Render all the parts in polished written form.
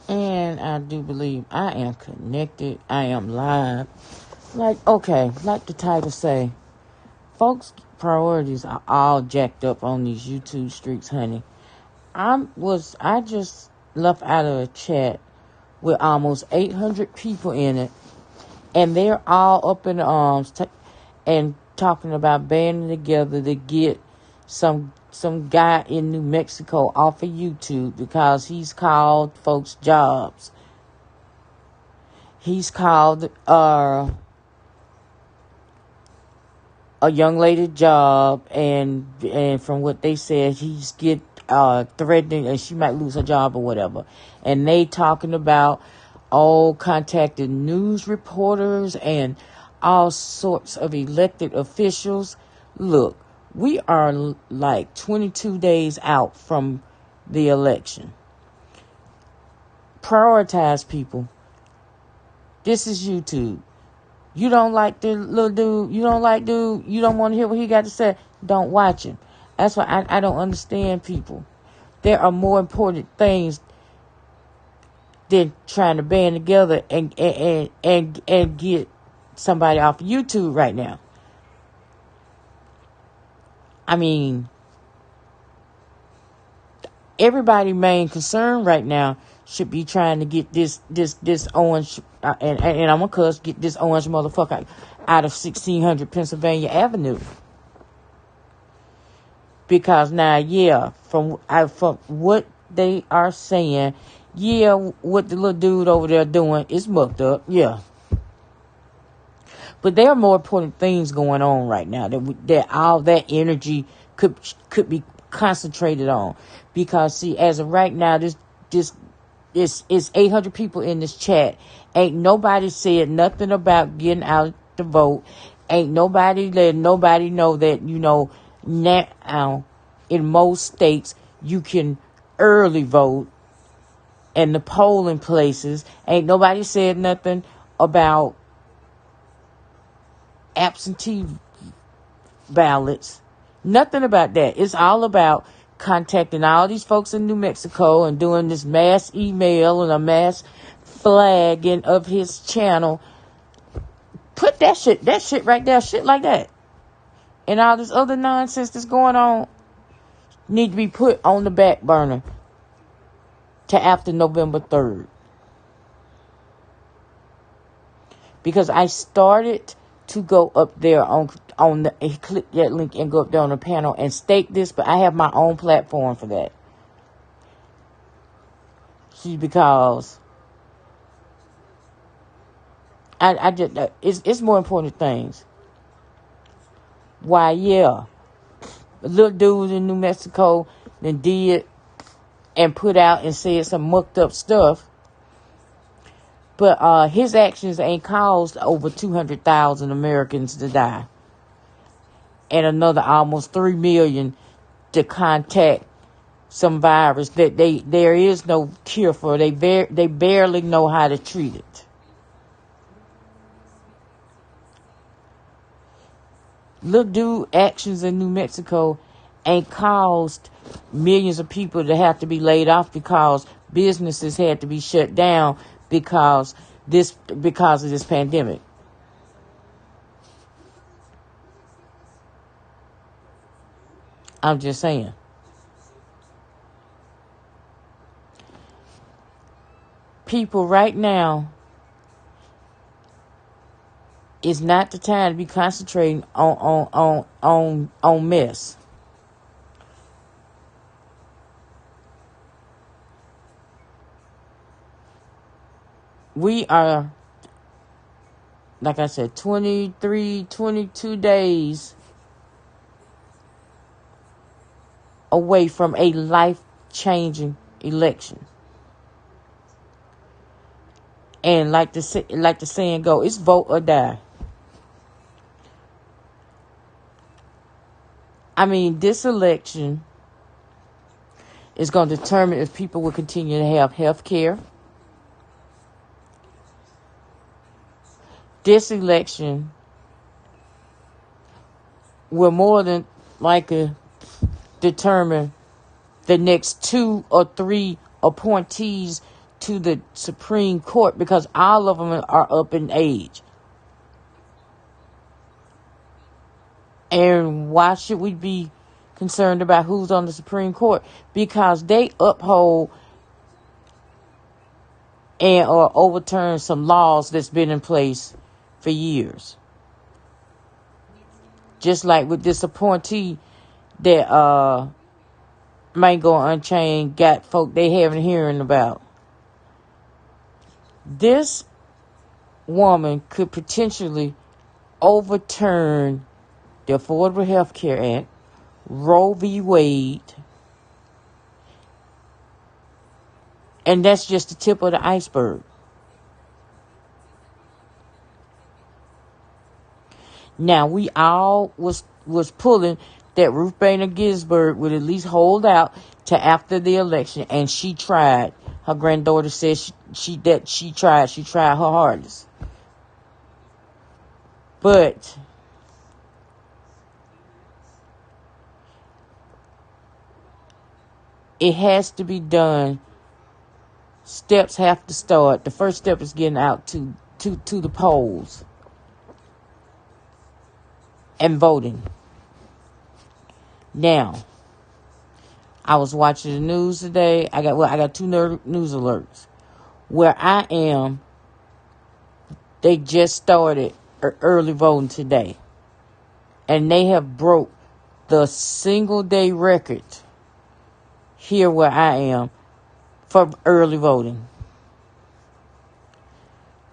And I do believe I am connected. I am live. Like the title say, folks' priorities are all jacked up on these YouTube streets, honey. I just left out of a chat with almost 800 people in it, and they're all up in arms and talking about banding together to get some guy in New Mexico off of YouTube because he's called folks jobs. He's called a young lady job, and from what they said, he's get threatening, and she might lose her job or whatever. And they talking about contacting news reporters and all sorts of elected officials. Look, we are like 22 days out from the election. Prioritize, people. This is YouTube. You don't like the little dude. You don't want to hear what he got to say. Don't watch him. That's why I don't understand people. There are more important things than trying to band together and get somebody off YouTube right now. I mean, everybody's main concern right now should be trying to get this orange and I'm gonna get this orange motherfucker out of 1600 Pennsylvania Avenue. Because now, from what they are saying, what the little dude over there doing is mucked up, But there are more important things going on right now that all that energy could be concentrated on. Because see, as of right now, this is 800 people in this chat. Ain't nobody said nothing about getting out to vote. Ain't nobody letting nobody know that, now in most states you can early vote, and the polling places. Ain't nobody said nothing about absentee ballots. Nothing about that. It's all about contacting all these folks in New Mexico and doing this mass email and a mass flagging of his channel. Put that shit right there, shit like that. And all this other nonsense that's going on need to be put on the back burner to after November 3rd. Because I started to go up there click that link and go up there on the panel and state this, but I have my own platform for that. See, because I just it's more important things. Why, a little dude in New Mexico that did and put out and said some mucked up stuff. But his actions ain't caused over 200,000 Americans to die. And another almost 3 million to contact some virus that there is no cure for. They barely know how to treat it. Little dude actions in New Mexico ain't caused millions of people to have to be laid off because businesses had to be shut down because of this pandemic. I'm just saying. People right now is not the time to be concentrating on mess. We are, like I said, 22 days away from a life-changing election. And like the saying go, it's vote or die. I mean, this election is going to determine if people will continue to have health care. This election will more than likely determine the next 2 or 3 appointees to the Supreme Court because all of them are up in age. And why should we be concerned about who's on the Supreme Court? Because they uphold and or overturn some laws that's been in place for years. Just like with this appointee that Mango Unchained got folk they haven't hearing about. This woman could potentially overturn the Affordable Health Care Act, Roe v. Wade, and that's just the tip of the iceberg. Now, we all was pulling that Ruth Bader Ginsburg would at least hold out to after the election, and she tried. Her granddaughter says she tried. She tried her hardest. But it has to be done. Steps have to start. The first step is getting out to the polls and voting. Now, I was watching the news today. I got two news alerts. Where I am, they just started early voting today. And they have broke the single day record here where I am for early voting.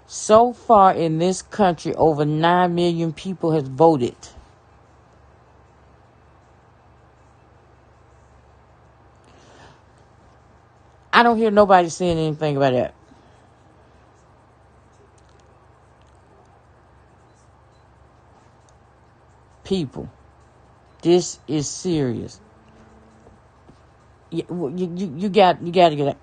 So far in this country, over 9 million people has voted. I don't hear nobody saying anything about that. People, this is serious. You got to get it.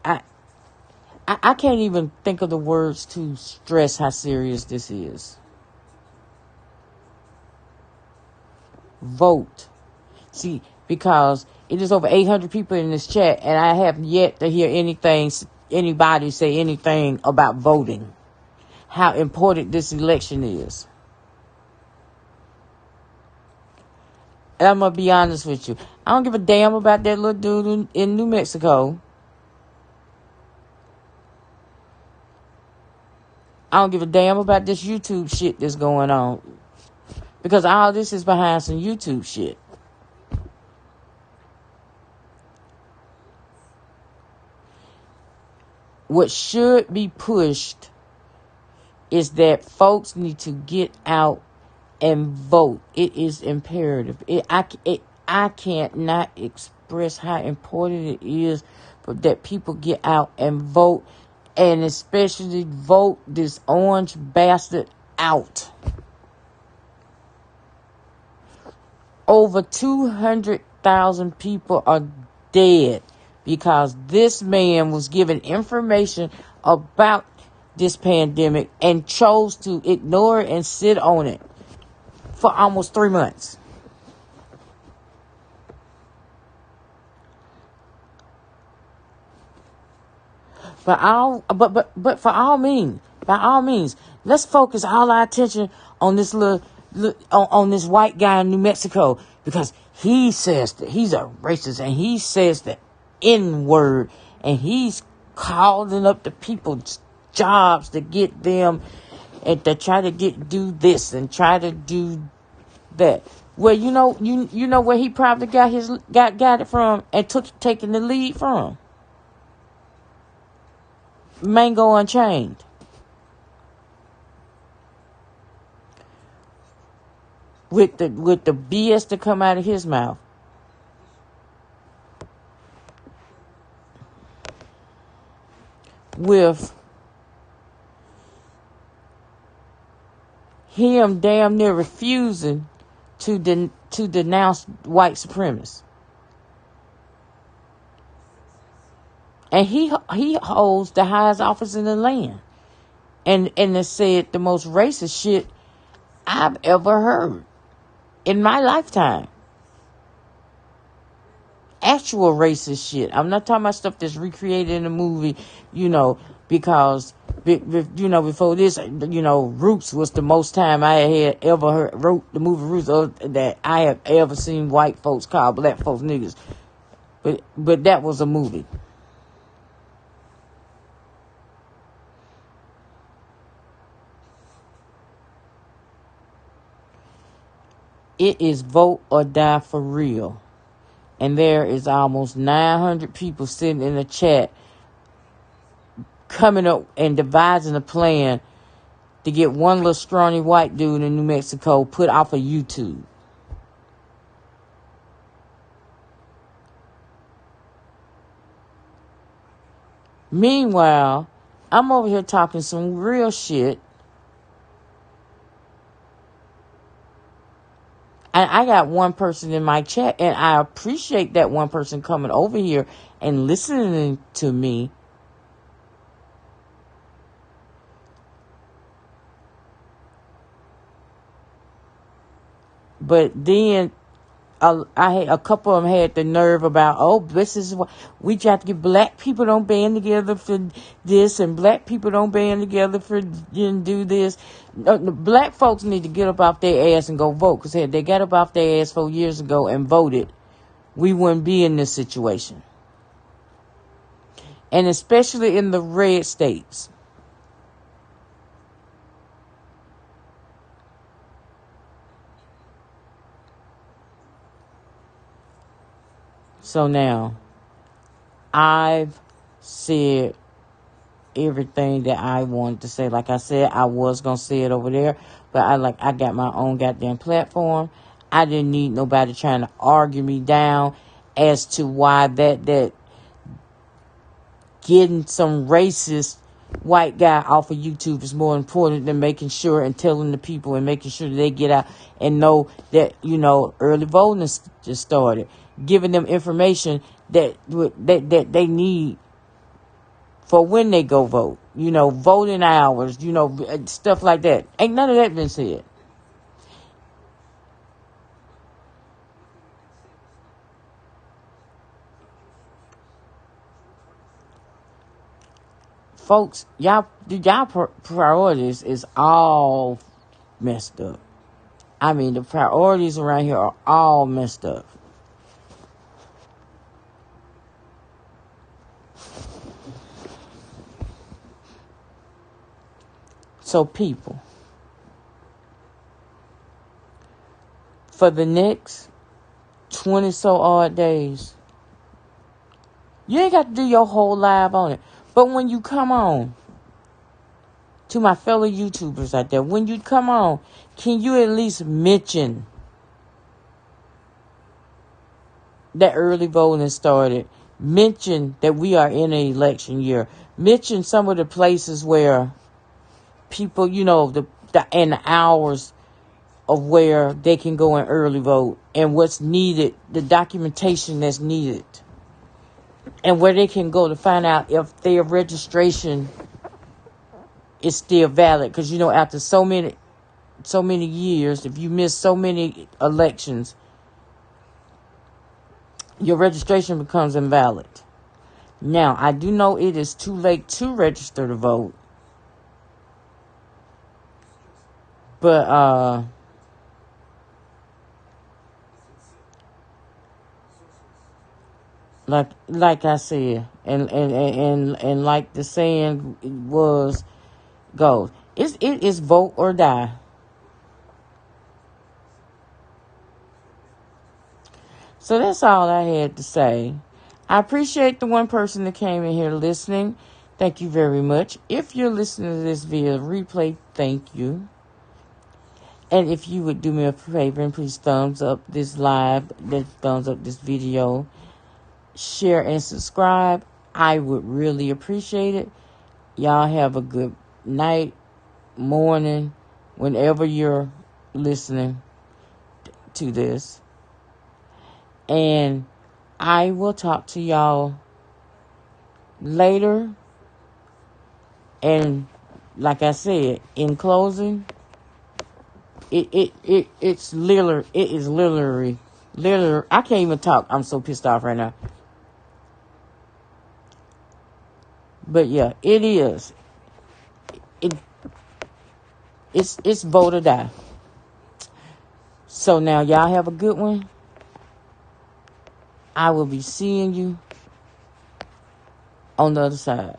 I can't even think of the words to stress how serious this is. Vote. See, because it is over 800 people in this chat, and I have yet to hear anybody say anything about voting. How important this election is. And I'm going to be honest with you. I don't give a damn about that little dude in New Mexico. I don't give a damn about this YouTube shit that's going on. Because all this is behind some YouTube shit. What should be pushed is that folks need to get out and vote. It is imperative. I can't not express how important it is for that people get out and vote, and especially vote this orange bastard out. Over 200,000 people are dead because this man was given information about this pandemic and chose to ignore it and sit on it for almost 3 months. But for all means, let's focus all our attention on this on this white guy in New Mexico, because he says that he's a racist and he says the N-word, and he's calling up the people's jobs to get them and to try to do this and try to do that. Well, you know where he probably got it from and taking the lead from. Mango Unchained. With the BS to come out of his mouth. With him damn near refusing to denounce white supremacists. And he holds the highest office in the land. And it said the most racist shit I've ever heard in my lifetime. actual racist shit. I'm not talking about stuff that's recreated in a movie, because before this, Roots was the most time I had ever wrote the movie Roots that I have ever seen white folks call black folks niggas. But that was a movie. It is vote or die for real. And there is almost 900 people sitting in the chat coming up and devising a plan to get one little scrawny white dude in New Mexico put off of YouTube. Meanwhile, I'm over here talking some real shit. And I got one person in my chat, and I appreciate that one person coming over here and listening to me. But then a couple of them had the nerve about, this is what we got to get black people don't band together for this, and black people don't band together for do this. Black folks need to get up off their ass and go vote, because had they got up off their ass 4 years ago and voted, we wouldn't be in this situation. And especially in the red states. So now, I've said everything that I wanted to say. Like I said, I was going to say it over there, but I got my own goddamn platform. I didn't need nobody trying to argue me down as to why that getting some racist white guy off of YouTube is more important than making sure and telling the people and making sure that they get out and know that, early voting has just started. Giving them information that they need for when they go vote. Voting hours, stuff like that. Ain't none of that been said. Folks, y'all priorities is all messed up. I mean, the priorities around here are all messed up. So people, for the next 20 so odd days, you ain't got to do your whole live on it. But when you come on, to my fellow YouTubers out there, when you come on, can you at least mention that early voting started? Mention that we are in an election year. Mention some of the places where people, and the hours of where they can go and early vote and what's needed, the documentation that's needed, and where they can go to find out if their registration is still valid. Because, after so many years, if you miss so many elections, your registration becomes invalid. Now, I do know it is too late to register to vote. But, like I said, and like the saying goes, it is vote or die. So that's all I had to say. I appreciate the one person that came in here listening. Thank you very much. If you're listening to this via replay, thank you. And if you would do me a favor and please thumbs up this thumbs up this video, share and subscribe, I would really appreciate it. Y'all have a good night, morning, whenever you're listening to this. And I will talk to y'all later. And like I said, in closing, it is literally Literally, I can't even talk. I'm so pissed off right now. But yeah, it is. It it's vote or die. So now y'all have a good one. I will be seeing you on the other side.